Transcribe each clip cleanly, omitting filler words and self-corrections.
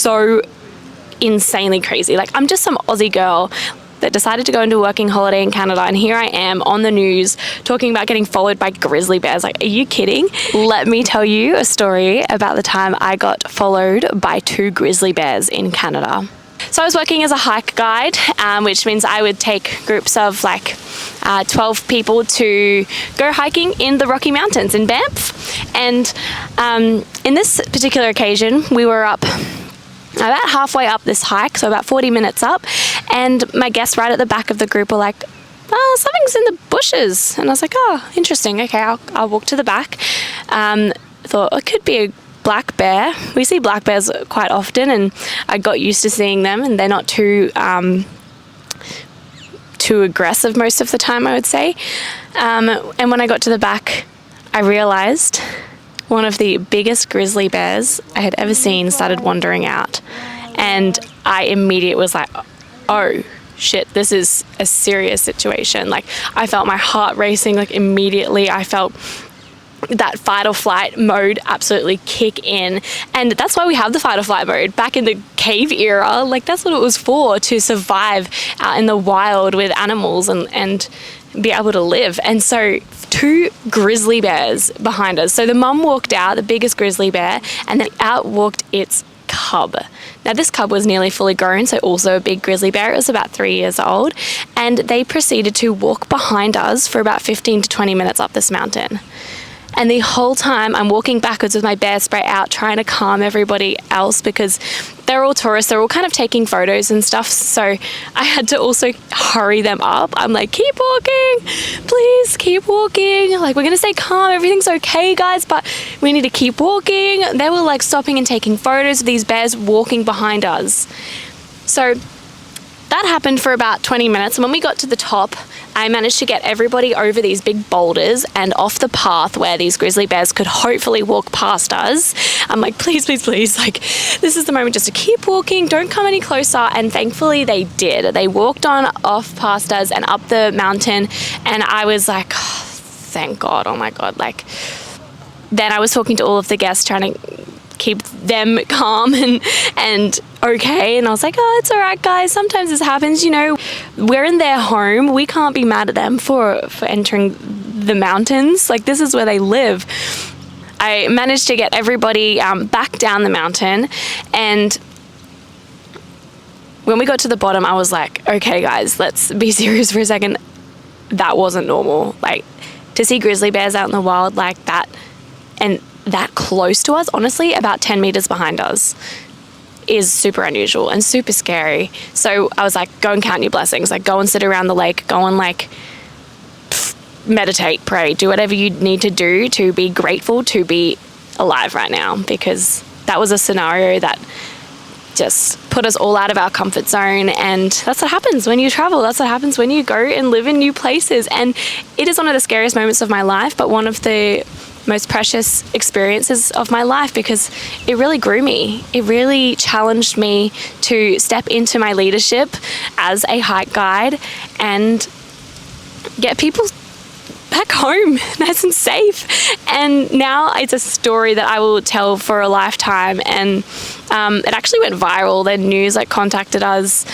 so insanely crazy. Like, I'm just some Aussie girl that decided to go into a working holiday in Canada, and here I am on the news talking about getting followed by grizzly bears. Like, are you kidding? Let me tell you a story about the time I got followed by 2 grizzly bears in Canada. So I was working as a hike guide, which means I would take groups of like 12 people to go hiking in the Rocky Mountains in Banff. And in this particular occasion, we were up about halfway up this hike, so about 40 minutes up, and my guests right at the back of the group were like, oh, something's in the bushes. And I was like, oh, interesting. Okay, I'll walk to the back. Thought it could be a black bear. We see black bears quite often, and I got used to seeing them, and they're not too aggressive most of the time, I would say. And when I got to the back, I realized one of the biggest grizzly bears I had ever seen started wandering out. And I immediately was like, oh shit, this is a serious situation. Like, I felt my heart racing, like immediately. I felt that fight or flight mode absolutely kick in. And that's why we have the fight or flight mode. Back in the cave era, like, that's what it was for, to survive out in the wild with animals and be able to live. And so 2 grizzly bears behind us. So the mum walked out, the biggest grizzly bear, and then out walked its cub. Now, this cub was nearly fully grown, so also a big grizzly bear. It was about 3 years old, and they proceeded to walk behind us for about 15 to 20 minutes up this mountain. And the whole time I'm walking backwards with my bear spray out, trying to calm everybody else, because they're all tourists, they're all kind of taking photos and stuff, so I had to also hurry them up. I'm like, keep walking, please keep walking, like, we're gonna stay calm, everything's okay guys, but we need to keep walking. They were like stopping and taking photos of these bears walking behind us. So that happened for about 20 minutes, and when we got to the top, I managed to get everybody over these big boulders and off the path where these grizzly bears could hopefully walk past us. I'm like, please, please, please, like, this is the moment just to keep walking, don't come any closer. And thankfully they did. They walked on off past us and up the mountain, and I was like, oh, thank God, oh my God. Like, then I was talking to all of the guests, trying to keep them calm and okay, and I was like, oh, it's all right guys, sometimes this happens, you know, we're in their home, we can't be mad at them for entering the mountains, like, this is where they live. I managed to get everybody back down the mountain, and when we got to the bottom, I was like, okay guys, let's be serious for a second. That wasn't normal. Like, to see grizzly bears out in the wild like that, and that close to us, honestly, about 10 meters behind us, is super unusual and super scary. So I was like, go and count your blessings, like, go and sit around the lake, go and like meditate, pray, do whatever you need to do to be grateful to be alive right now, because that was a scenario that just put us all out of our comfort zone. And that's what happens when you travel. That's what happens when you go and live in new places. And it is one of the scariest moments of my life, but one of the most precious experiences of my life, because it really grew me. It really challenged me to step into my leadership as a hike guide and get people back home nice and safe. And now it's a story that I will tell for a lifetime. And it actually went viral. The news contacted us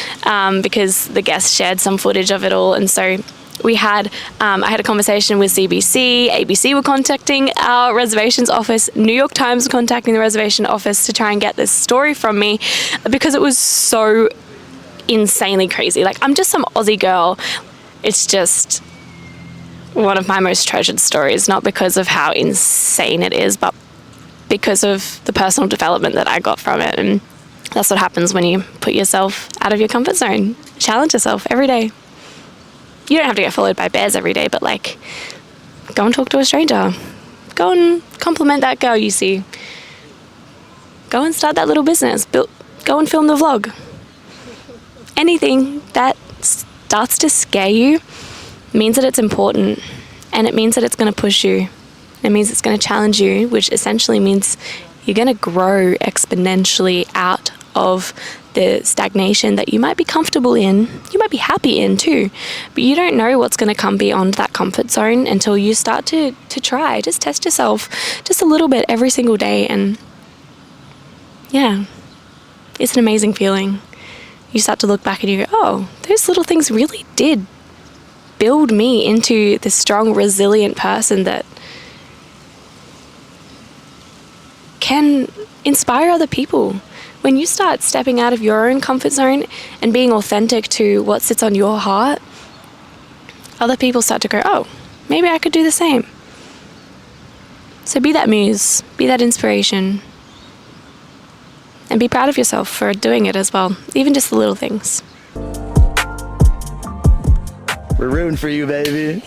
because the guests shared some footage of it all. And so we had, I had a conversation with CBC, ABC were contacting our reservations office, New York Times were contacting the reservation office to try and get this story from me, because it was so insanely crazy. Like, I'm just some Aussie girl. It's just one of my most treasured stories, not because of how insane it is, but because of the personal development that I got from it. And that's what happens when you put yourself out of your comfort zone. Challenge yourself every day. You don't have to get followed by bears every day, but like, go and talk to a stranger. Go and compliment that girl you see. Go and start that little business. Go and film the vlog. Anything that starts to scare you means that it's important, and it means that it's going to push you. It means it's going to challenge you, which essentially means you're going to grow exponentially out of the stagnation that you might be comfortable in, you might be happy in too, but you don't know what's going to come beyond that comfort zone until you start to try. Just test yourself just a little bit every single day, and yeah, It's an amazing feeling. You start to look back and you go, oh, those little things really did build me into this strong, resilient person that can inspire other people. When you start stepping out of your own comfort zone and being authentic to what sits on your heart, other people start to go, oh, maybe I could do the same. So be that muse, be that inspiration, and be proud of yourself for doing it as well, even just the little things. We're rooting for you, baby.